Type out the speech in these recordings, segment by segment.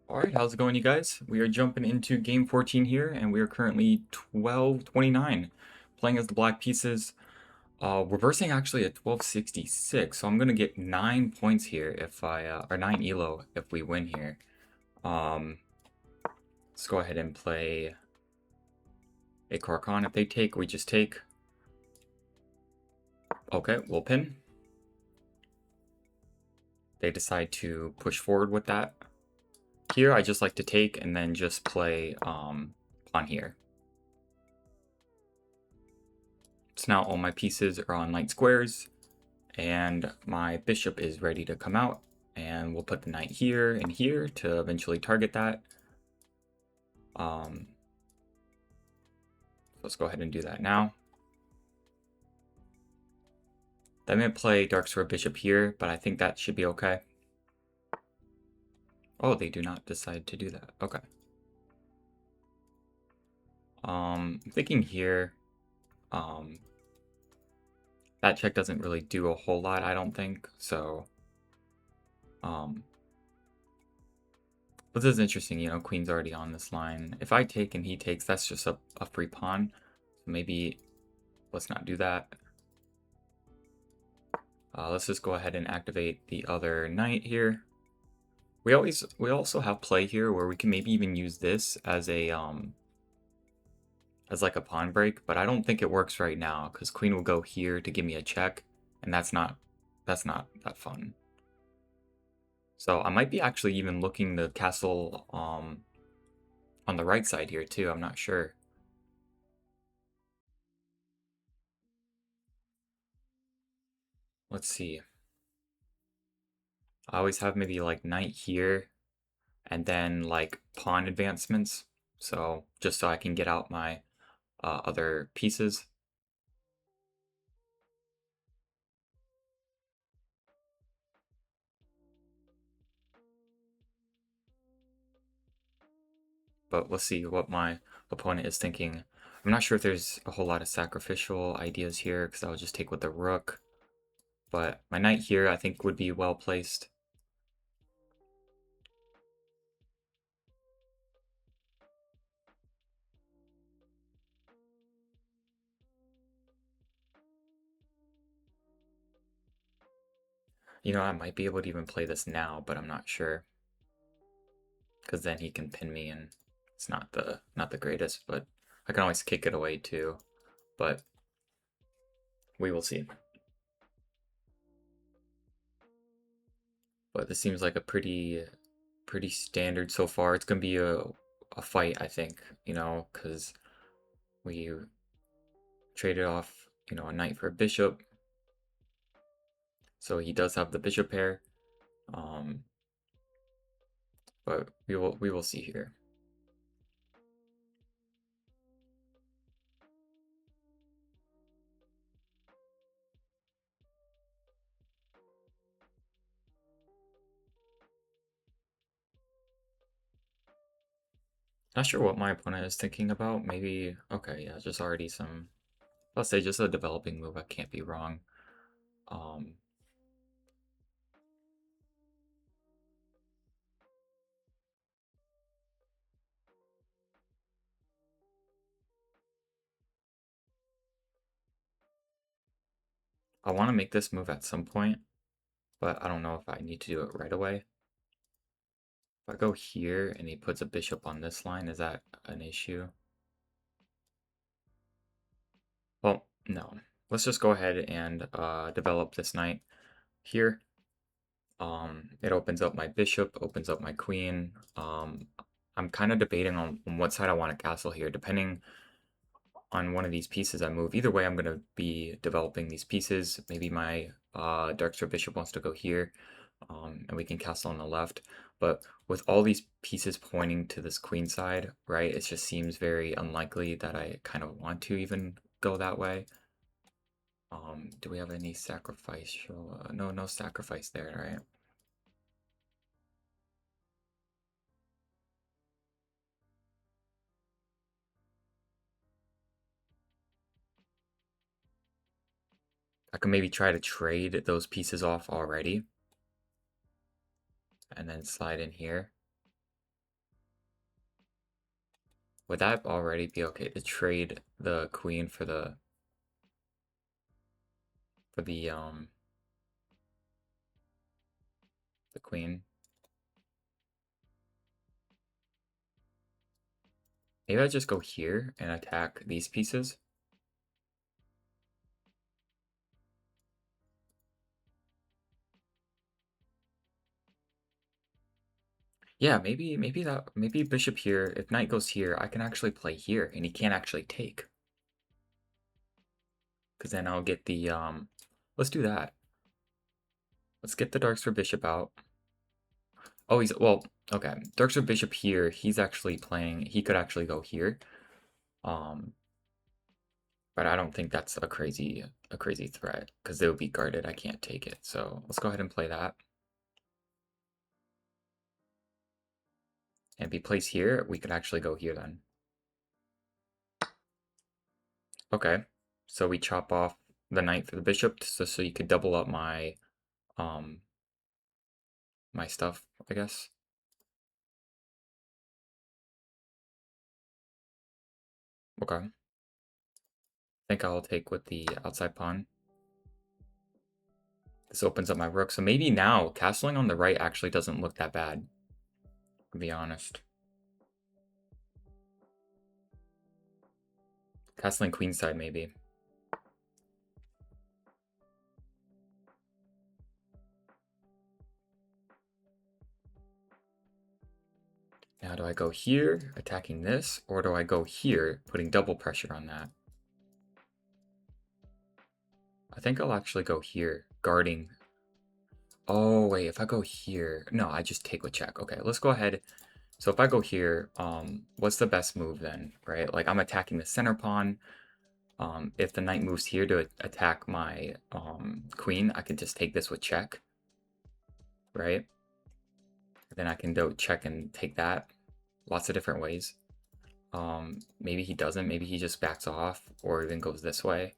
Alright, how's it going, you guys? We are jumping into game 14 here, and we are currently 1229, playing as the Black Pieces. Reversing actually at 1266, so I'm gonna get 9 points here if or 9 elo if we win here. Um, let's go ahead and play a Carcon. If they take, we just take. Okay, we'll pin. They decide to push forward with that. Here, I just like to take and then just play pawn here. So now all my pieces are on light squares, and my bishop is ready to come out, and we'll put the knight here and here to eventually target that. Let's go ahead and do that now. They may play dark sword bishop here, but I think that should be okay. Oh, they do not decide to do that. Okay. I'm thinking here, that check doesn't really do a whole lot, I don't think. So, but this is interesting, you know, queen's already on this line. If I take and he takes, that's just a free pawn. So maybe let's not do that. Let's just go ahead and activate the other knight here. We also have play here where we can maybe even use this as a as like a pawn break, but I don't think it works right now because queen will go here to give me a check, and that's not that fun. So I might be actually even looking the castle on the right side here too. I'm not sure. Let's see. I always have maybe like knight here and then like pawn advancements. So just so I can get out my other pieces. But let's see what my opponent is thinking. I'm not sure if there's a whole lot of sacrificial ideas here because I'll just take with the rook. But my knight here I think would be well placed. You know, I might be able to even play this now, but I'm not sure. Because then he can pin me and it's not the greatest, but I can always kick it away too. But we will see. But this seems like a pretty standard so far. It's gonna be a fight, I think, you know, because we traded off, you know, a knight for a bishop. So he does have the bishop pair. But we will see here. Not sure what my opponent is thinking about. Maybe, okay, yeah, just already some, let's say just a developing move. I can't be wrong. I want to make this move at some point, but I don't know if I need to do it right away. If I go here and he puts a bishop on this line, is that an issue? Well, no. Let's just go ahead and develop this knight here. It opens up my bishop, opens up my queen. I'm kind of debating on what side I want to castle here, depending on one of these pieces I move. Either way, I'm going to be developing these pieces. Maybe my dark sword bishop wants to go here, and we can castle on the left. But with all these pieces pointing to this queen side, right, it just seems very unlikely that I kind of want to even go that way. Do we have any sacrificial? No sacrifice there, right? I could maybe try to trade those pieces off already and then slide in here. Would that already be okay to trade the queen for the for the queen? Maybe I just go here and attack these pieces. Yeah, maybe bishop here. If knight goes here, I can actually play here, and he can't actually take. Because then I'll get the let's do that. Let's get the Darkster bishop out. Oh, okay. Darkster bishop here, he's actually playing, he could actually go here. Um but I don't think that's a crazy threat, because they would be guarded. I can't take it. So let's go ahead and play that. And if he plays here, we could actually go here then. Okay. So we chop off the knight for the bishop, so you could double up my my stuff, I guess. Okay. I think I'll take with the outside pawn. This opens up my rook. So maybe now castling on the right actually doesn't look that bad, to be honest. Castling queenside, maybe. Now, do I go here, attacking this, or do I go here, putting double pressure on that? I think I'll actually go here, guarding. Oh, wait, if I go here... No, I just take with check. Okay, let's go ahead. So if I go here, what's the best move then, right? Like, I'm attacking the center pawn. If the knight moves here to attack my queen, I can just take this with check, right? Then I can do check and take that. Lots of different ways. Maybe he doesn't. Maybe he just backs off or even goes this way.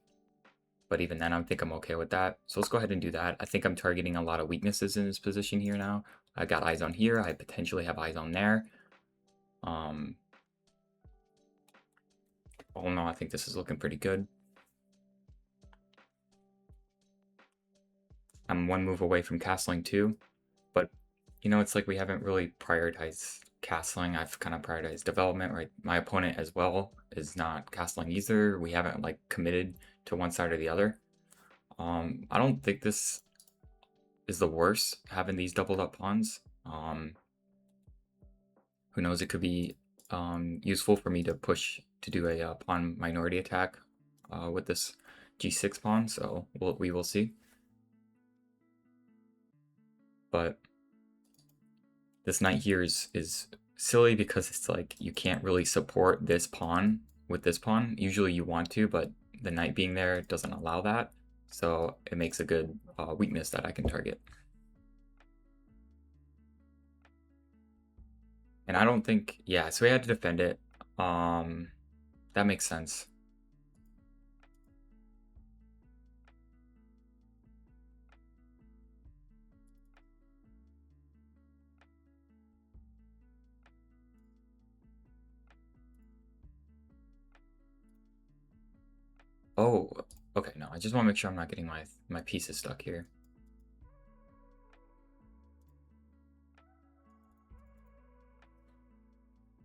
But even then, I think I'm okay with that. So let's go ahead and do that. I think I'm targeting a lot of weaknesses in his position here now. I got eyes on here. I potentially have eyes on there. Oh no, I think this is looking pretty good. I'm one move away from castling too. But, you know, it's like we haven't really prioritized castling. I've kind of prioritized development, right? My opponent as well is not castling either. We haven't like committed to one side or the other. I don't think this is the worst, having these doubled up pawns. Who knows, it could be useful for me to push to do a pawn minority attack with this g6 pawn, so we will see. But this knight here is silly because it's like you can't really support this pawn with this pawn. Usually you want to, but the knight being there doesn't allow that. So it makes a good weakness that I can target. And I don't think, yeah, so we had to defend it. That makes sense. Oh, okay, no, I just want to make sure I'm not getting my pieces stuck here.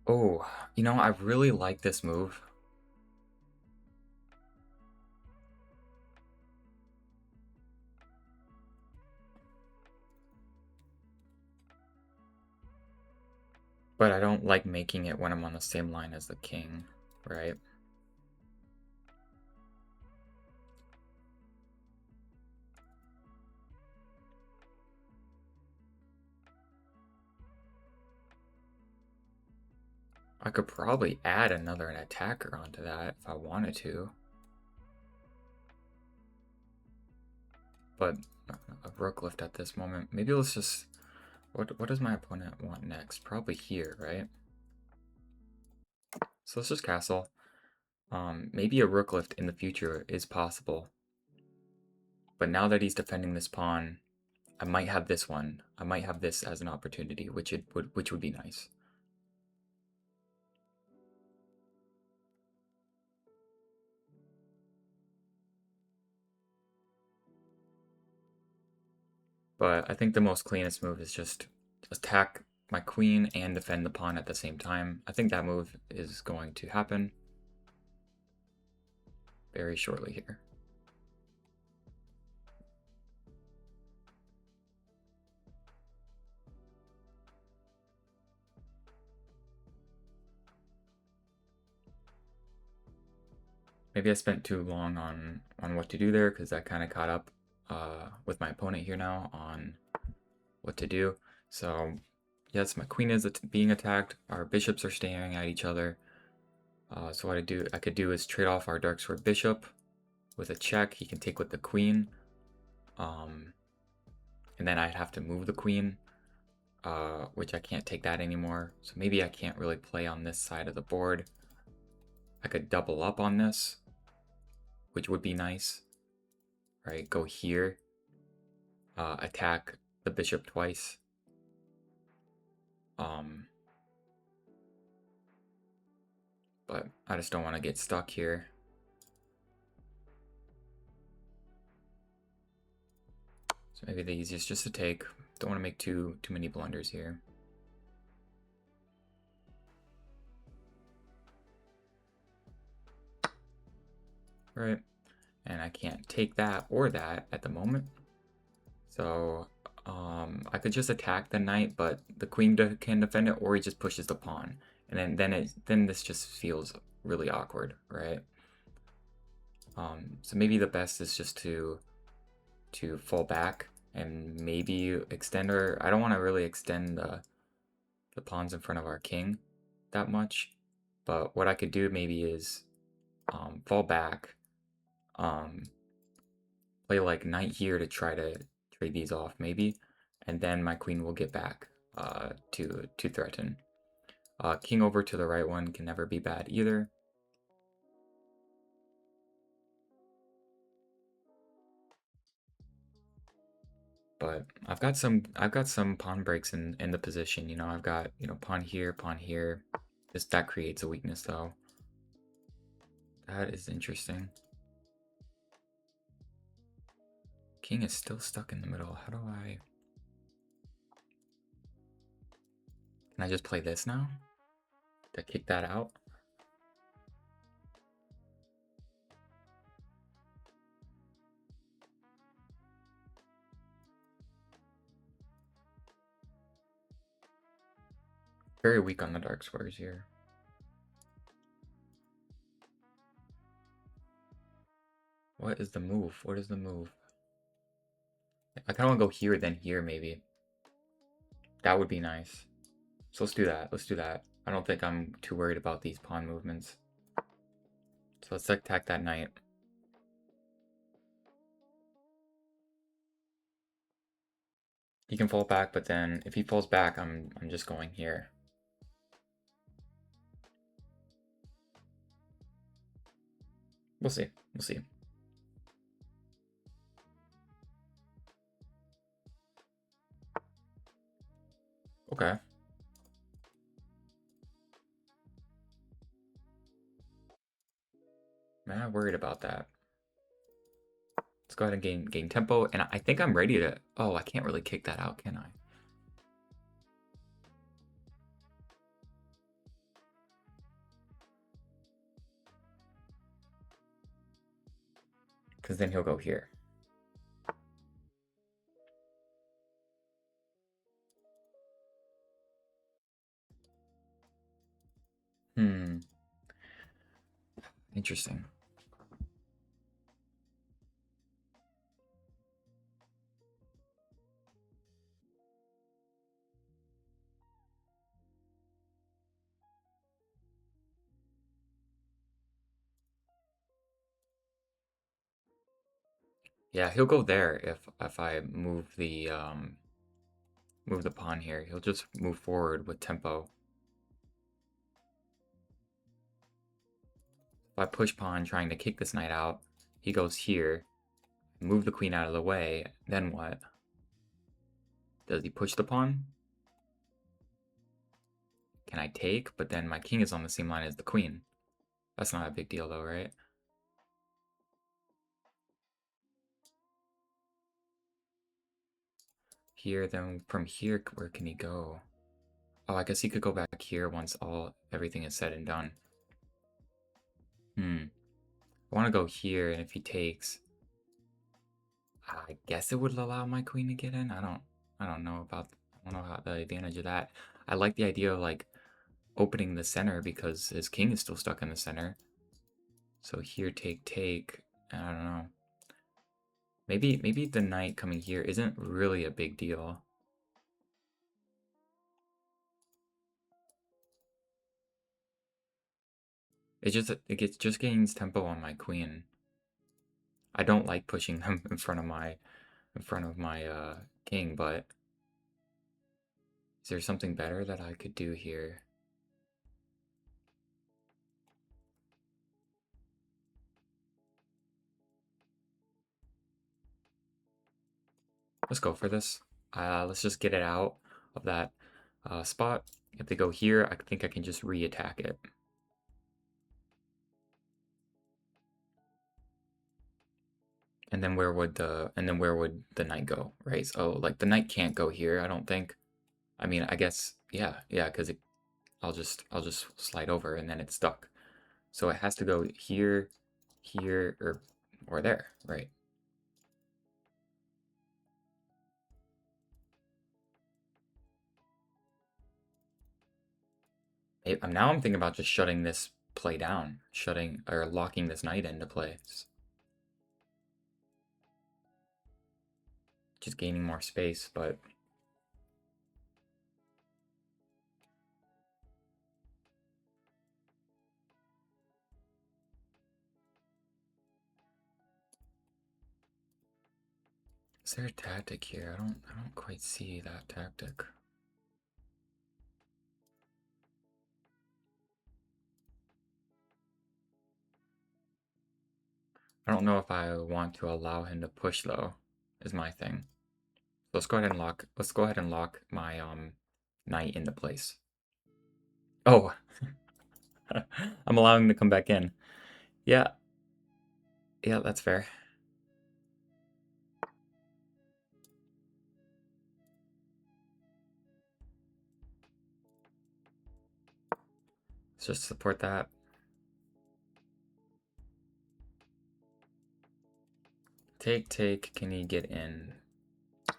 Oh, you know, I really like this move. But I don't like making it when I'm on the same line as the king, right? I could probably add an attacker onto that if I wanted to. But a rook lift at this moment. Maybe let's just... What does my opponent want next? Probably here, right? So let's just castle. Maybe a rook lift in the future is possible. But now that he's defending this pawn, I might have this one. I might have this as an opportunity, which would be nice. But I think the most cleanest move is just attack my queen and defend the pawn at the same time. I think that move is going to happen very shortly here. Maybe I spent too long on what to do there because I kind of caught up with my opponent here now on what to do. So yes, my queen is being attacked. Our bishops are staring at each other. So what I could do is trade off our dark sword bishop with a check. He can take with the queen, and then I'd have to move the queen, which I can't take that anymore. So maybe I can't really play on this side of the board. I could double up on this, which would be nice, right? Go here, attack the bishop twice. But I just don't want to get stuck here. So maybe the easiest just to take. Don't want to make too many blunders here. Right, and I can't take that or that at the moment. So I could just attack the knight, but the queen can defend it, or he just pushes the pawn, and then this just feels really awkward, right? So maybe the best is just to fall back and maybe extend our. I don't want to really extend the pawns in front of our king that much, but what I could do maybe is fall back, play like knight here to try to trade these off maybe, and then my queen will get back to threaten. King over to the right one can never be bad either. But I've got some pawn breaks in the position. You know, I've got, you know, pawn here, pawn here. That creates a weakness though. That is interesting. King is still stuck in the middle. How do I? Can I just play this now to kick that out? Very weak on the dark squares here. What is the move? What is the move? I kind of want to go here, then here, maybe. That would be nice. So let's do that. Let's do that. I don't think I'm too worried about these pawn movements. So let's attack that knight. He can fall back, but then if he falls back, I'm just going here. We'll see. We'll see. Okay. I'm not worried about that. Let's go ahead and gain tempo, and I think I'm ready to... Oh, I can't really kick that out, can I? Because then he'll go here. Interesting. Yeah, he'll go there if I move the pawn here. He'll just move forward with tempo. If I push pawn trying to kick this knight out, he goes here, move the queen out of the way, then what? Does he push the pawn? Can I take? But then my king is on the same line as the queen. That's not a big deal though, right? here, then from here, where can he go? Oh, I guess he could go back here once everything is said and done. I want to go here, and if he takes, I guess it would allow my queen to get in. I don't know how the advantage of that. I like the idea of like opening the center because his king is still stuck in the center. So here, take. I don't know. Maybe the knight coming here isn't really a big deal. It just gains tempo on my queen. I don't like pushing them in front of my king, but is there something better that I could do here? Let's go for this. Let's just get it out of that spot. If they go here, I think I can just re-attack it. And then where would the knight go, right? So like the knight can't go here, I don't think. I mean, I guess yeah, because I'll just slide over and then it's stuck. So it has to go here, here, or there, right? Now I'm thinking about just shutting this play down, shutting or locking this knight into place. Just gaining more space, but is there a tactic here? I don't quite see that tactic. I don't know if I want to allow him to push though, is my thing. Let's go ahead and lock my knight into place. Oh, I'm allowing him to come back in. Yeah, that's fair. Let's just support that. Take. Can he get in?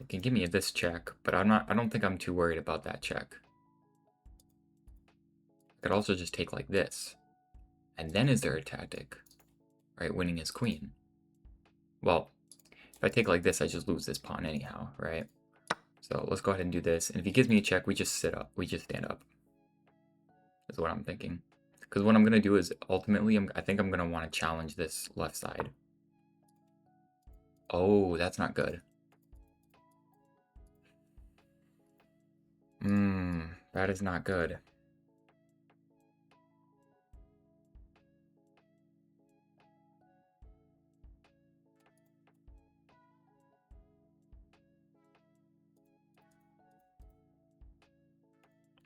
He can give me this check, but I don't think I'm too worried about that check. I could also just take like this. And then is there a tactic? Right, winning his queen. Well, if I take like this, I just lose this pawn anyhow, right? So let's go ahead and do this. And if he gives me a check, we just sit up. We just stand up. Is what I'm thinking. Because what I'm going to do is ultimately, I think I'm going to want to challenge this left side. Oh, that's not good. That is not good.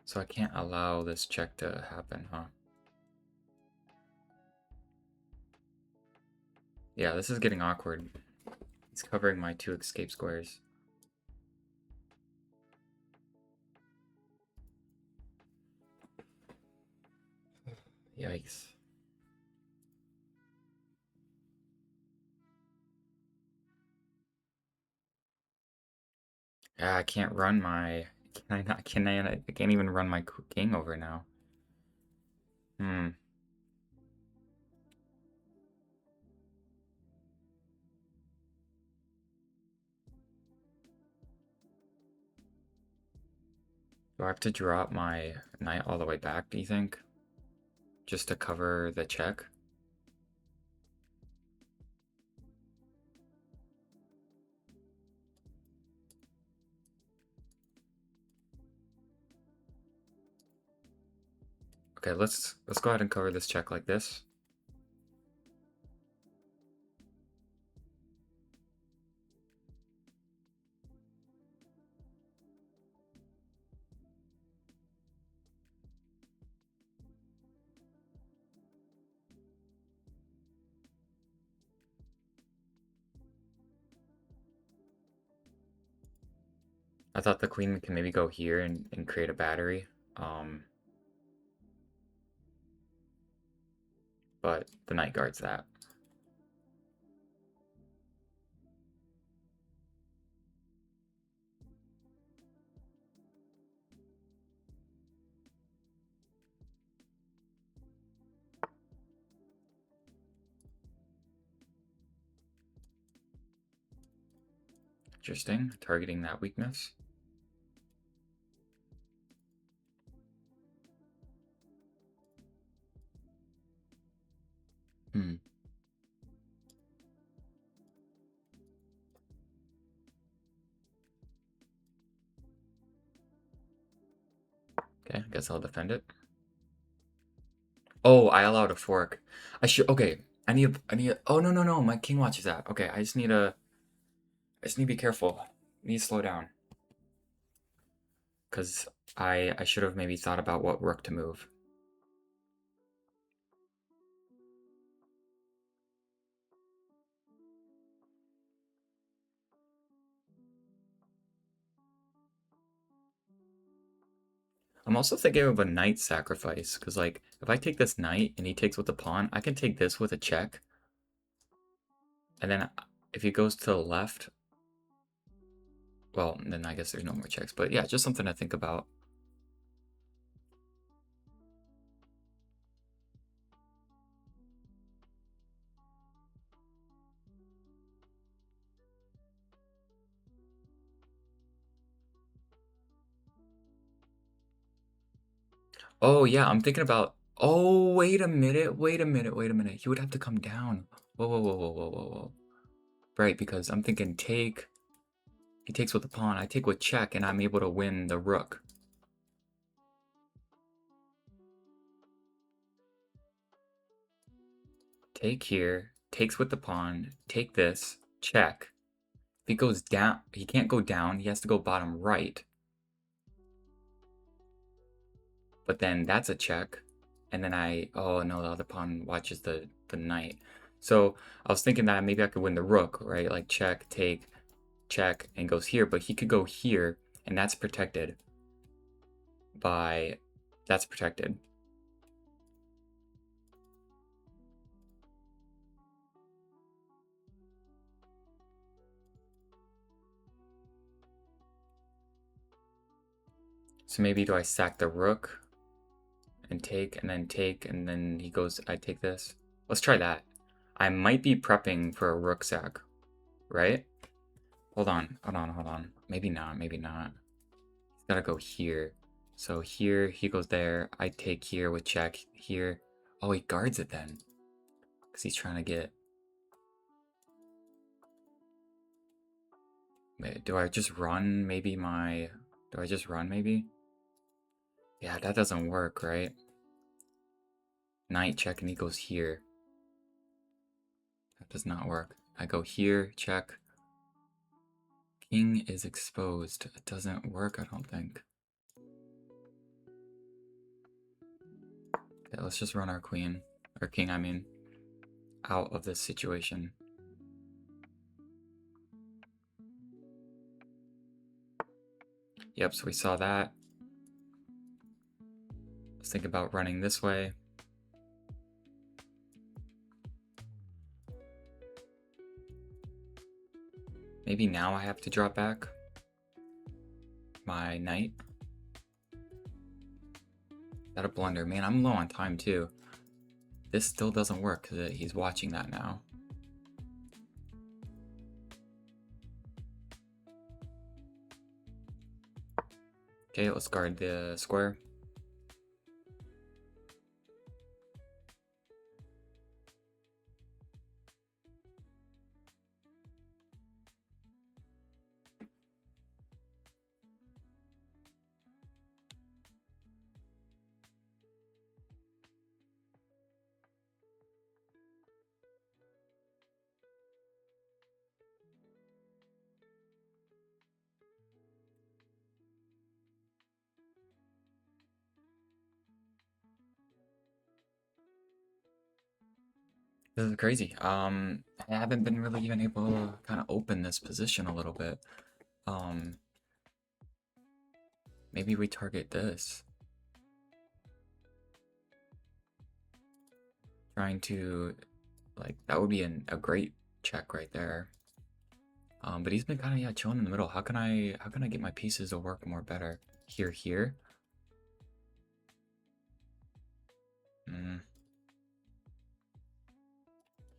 So I can't allow this check to happen, huh? Yeah, this is getting awkward. He's covering my 2 escape squares. Yikes. Yeah, I can't run my... Can I not? I can't even run my king over now. Do I have to drop my knight all the way back, do you think? Just to cover the check? Okay, let's go ahead and cover this check like this. I thought the queen can maybe go here and create a battery. But the knight guards that. Interesting, targeting that weakness. Hmm. Okay, I guess I'll defend it. Oh, I allowed a fork. I should. Okay, I need. Oh no no no! My king watches that. Okay, I just need to. I just need to be careful. I need to slow down. Cause I should have maybe thought about what rook to move. I'm also thinking of a knight sacrifice, because like, if I take this knight and he takes with the pawn, I can take this with a check. And then if he goes to the left, well, then I guess there's no more checks. But yeah, just something to think about. Oh yeah, I'm thinking about. Oh, wait a minute, wait a minute, wait a minute. He would have to come down. Whoa, whoa, whoa, whoa, whoa, whoa, whoa. Right, because I'm thinking take. He takes with the pawn. I take with check, and I'm able to win the rook. Take here, takes with the pawn, take this, check. If he goes down, he can't go down, he has to go bottom right. But then that's a check. And then oh no, the other pawn watches the knight. So I was thinking that maybe I could win the rook, right? Like check, take, check, and goes here. But he could go here, and that's protected by, that's protected. So maybe do I sack the rook and take, and then he goes, I take this. Let's try that. I might be prepping for a rook sack, right? Hold on, hold on, hold on. Maybe not, maybe not. He's gotta go here. So here, he goes there. I take here with check here. Oh, he guards it then. Because he's trying to get... Wait, do I just run maybe my... Do I just run maybe? Yeah, that doesn't work, right? Knight check and he goes here. That does not work. I go here, check. King is exposed. It doesn't work, I don't think. Okay, let's just run our queen. Or king, I mean. Out of this situation. Yep, so we saw that. Let's think about running this way. Maybe now I have to drop back my knight. That a blunder. Man, I'm low on time too. This still doesn't work because he's watching that now. Okay, let's guard the square. This is crazy. I haven't been really even able to kind of open this position a little bit. Maybe we target this. Trying to, like, that would be a great check right there. But he's been kind of, yeah, chilling in the middle. How can I get my pieces to work more better? Here. Mm.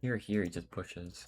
Here, he just pushes.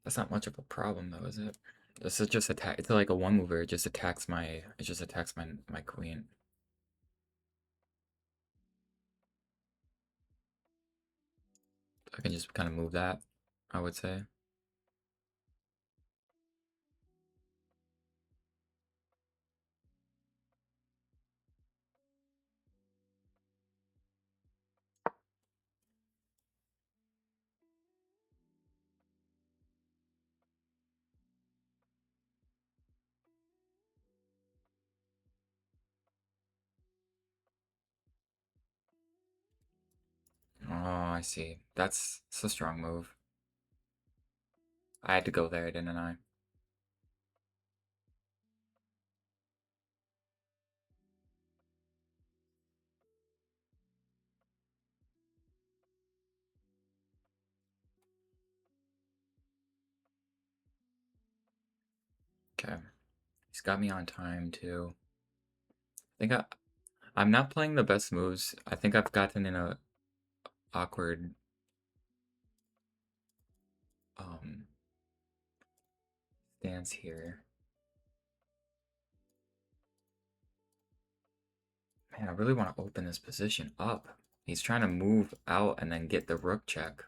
That's not much of a problem though, is it? This is just attack. It's like a one mover. It just attacks my. It just attacks my queen. I can just kind of move that, I would say. Oh, I see. That's a strong move. I had to go there, didn't I? Okay. He's got me on time too. I think I'm not playing the best moves. I think I've gotten in a awkward um stance here. Man, I really want to open this position up. He's trying to move out and then get the rook check.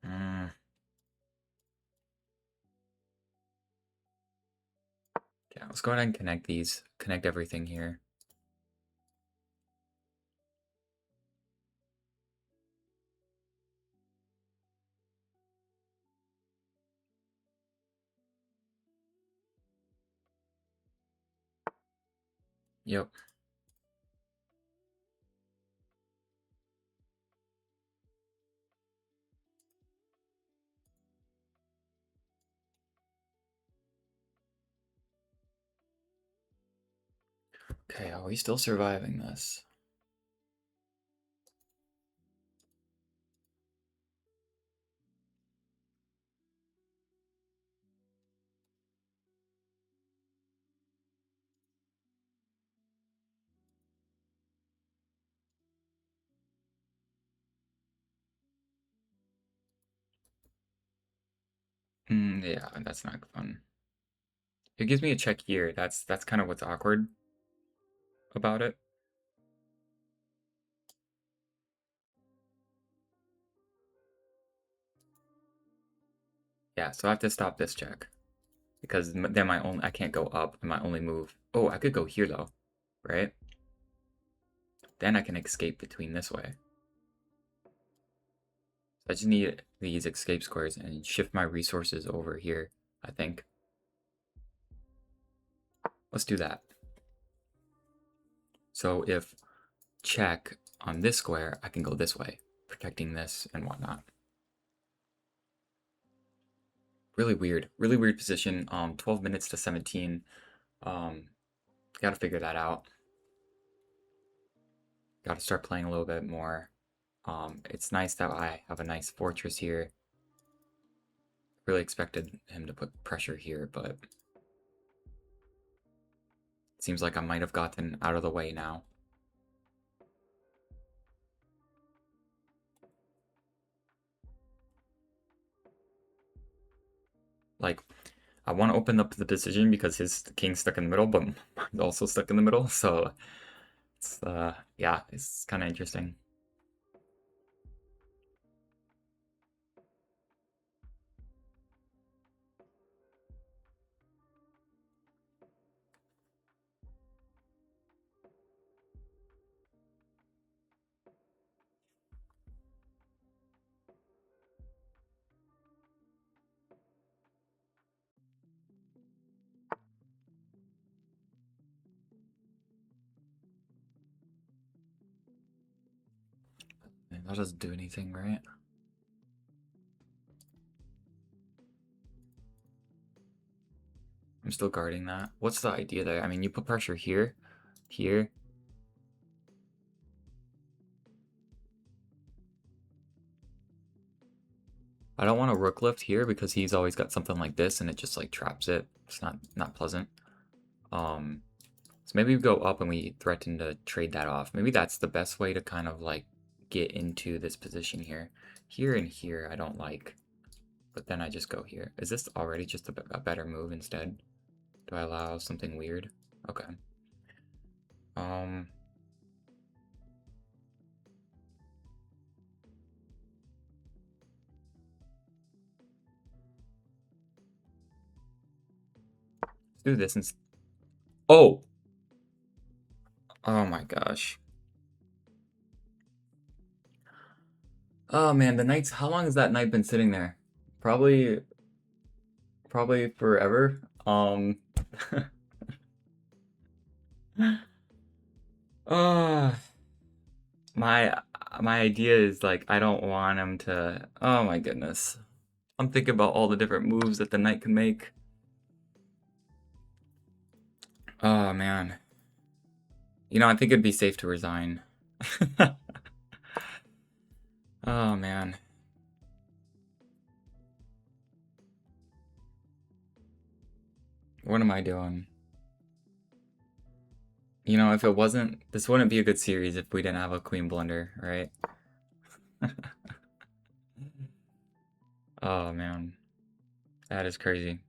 Mm. Yeah, let's go ahead and connect these. Connect everything here. Yep. Okay, are we still surviving this? Yeah, that's not fun. It gives me a check here. That's kind of what's awkward about it. Yeah, so I have to stop this check because then I can't go up and my only move. Oh, I could go here though, right? Then I can escape between this way. I just need these escape squares and shift my resources over here, I think. Let's do that. So if check on this square, I can go this way, protecting this and whatnot. Really weird position. 12 minutes to 17. Gotta figure that out. Gotta start playing a little bit more It's nice that I have a nice fortress here. Really expected him to put pressure here, but it seems like I might have gotten out of the way now. Like, I want to open up the decision because his king's stuck in the middle, but mine's also stuck in the middle, so it's, yeah, it's kind of interesting. That doesn't do anything, right? I'm still guarding that. What's the idea there? I mean, you put pressure here, here. I don't want to rook lift here because he's always got something like this and it just like traps it. It's not pleasant. So maybe we go up and we threaten to trade that off. Maybe that's the best way to kind of like get into this position here. Here and here I don't like, but then I just go here. Is this already just a better move instead? Do I allow something weird? Okay. Um, let's do this and oh! Oh my gosh. Oh man, the knight's, how long has that knight been sitting there? Probably forever. uh my my idea is like I don't want him to, oh my goodness. I'm thinking about all the different moves that the knight can make. Oh man. You know, I think it'd be safe to resign. Oh man. What am I doing? You know, if it wasn't, this wouldn't be a good series if we didn't have a queen blunder, right? Oh man. That is crazy.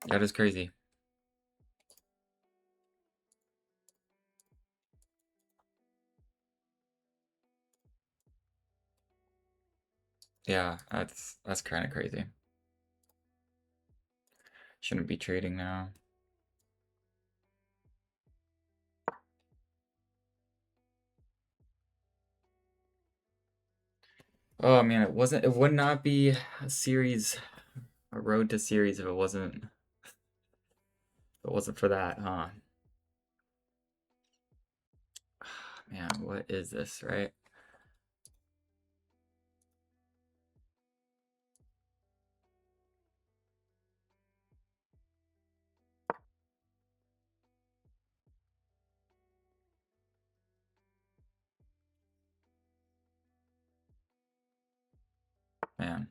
That is crazy. Yeah, that's kind of crazy. Shouldn't be trading now. Oh man, it would not be a series, a road to series if it wasn't for that, huh? Man, what is this, right? Man.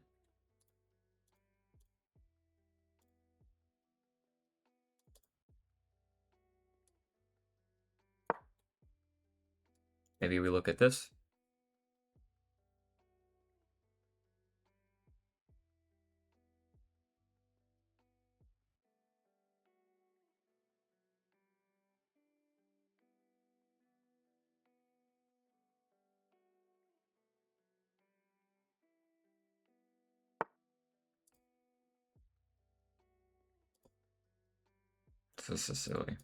Maybe we look at this. This is silly.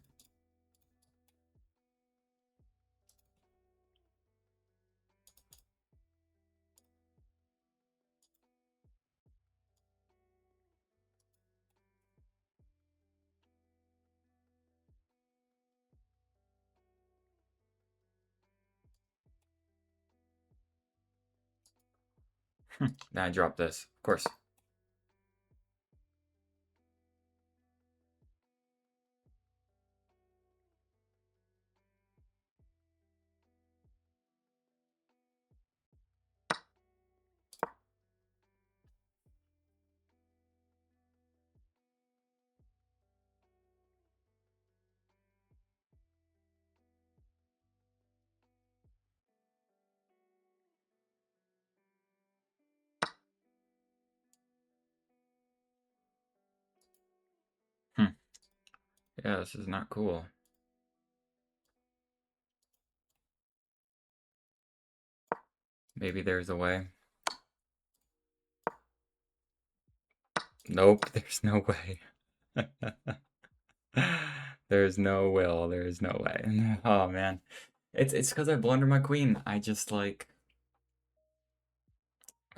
Now I drop this, of course. Yeah, this is not cool. Maybe there's a way. Nope, there's no way. There's no will, there's no way. Oh man. It's because I blundered my queen. I just like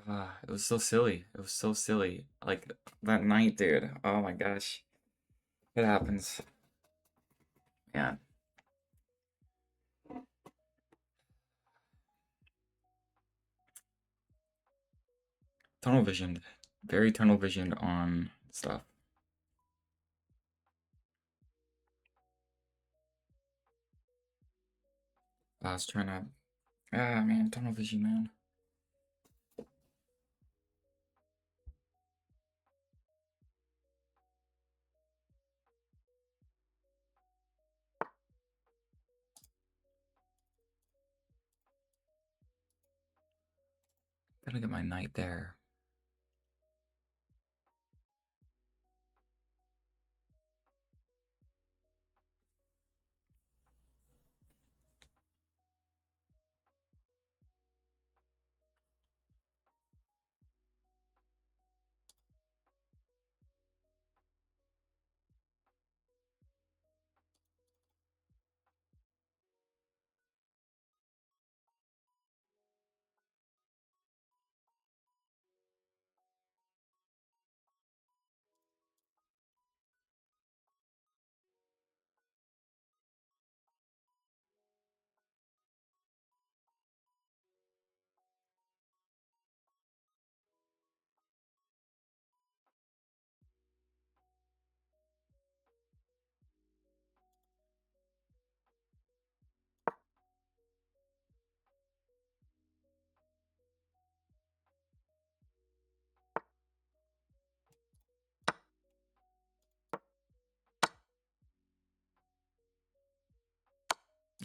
it was so silly. It was so silly. Like that night, dude. Oh my gosh. It happens. Yeah. Tunnel visioned. Very tunnel visioned on stuff. I was trying to man, tunnel vision, man. Gotta get my knight there.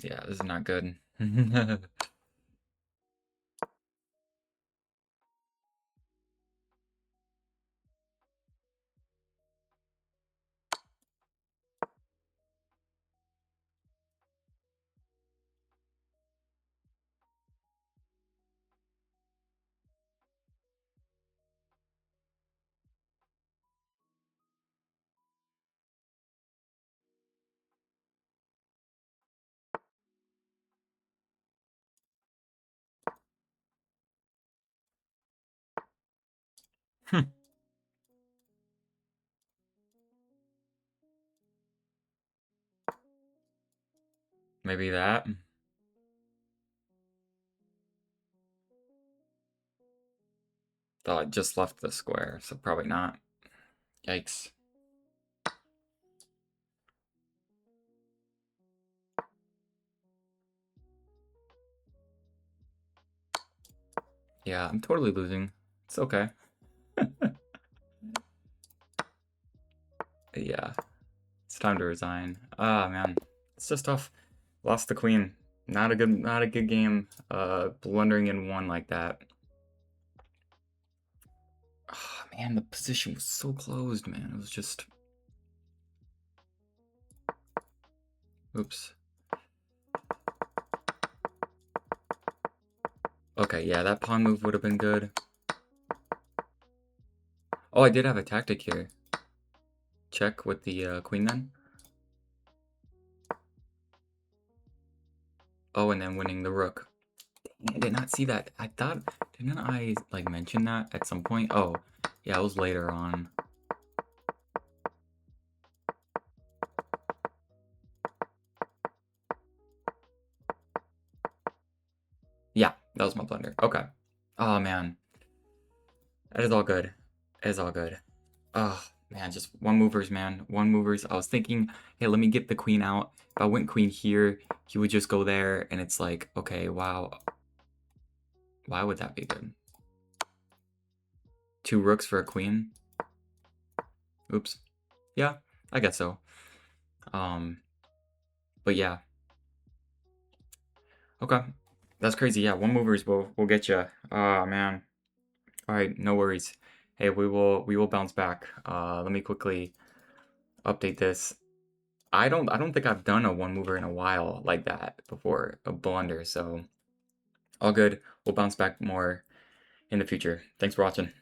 Yeah, this is not good. Maybe that. Thought I just left the square, so probably not. Yikes. Yeah, I'm totally losing. It's okay. Yeah, it's time to resign. Ah, man, it's just tough. Lost the queen. Not a good game. Blundering in one like that. Ah, man, the position was so closed, man. It was just. Oops. Okay, yeah, that pawn move would have been good. Oh, I did have a tactic here. Check with the queen then. Oh, and then winning the rook. I did not see that. I thought, didn't I like mention that at some point? Oh, yeah, it was later on. Yeah, that was my blunder. Okay. Oh man, that is all good. It is all good. Oh man, just one movers, man. One movers. I was thinking, hey, let me get the queen out. If I went queen here, he would just go there, and it's like, okay, wow. Why would that be good? Two rooks for a queen. Oops. Yeah, I guess so. But yeah. Okay. That's crazy. Yeah, one movers will get you. Ah man. All right, no worries. Hey, we will bounce back. Let me quickly update this. I don't think I've done a one mover in a while like that before, a blunder. So all good. We'll bounce back more in the future. Thanks for watching.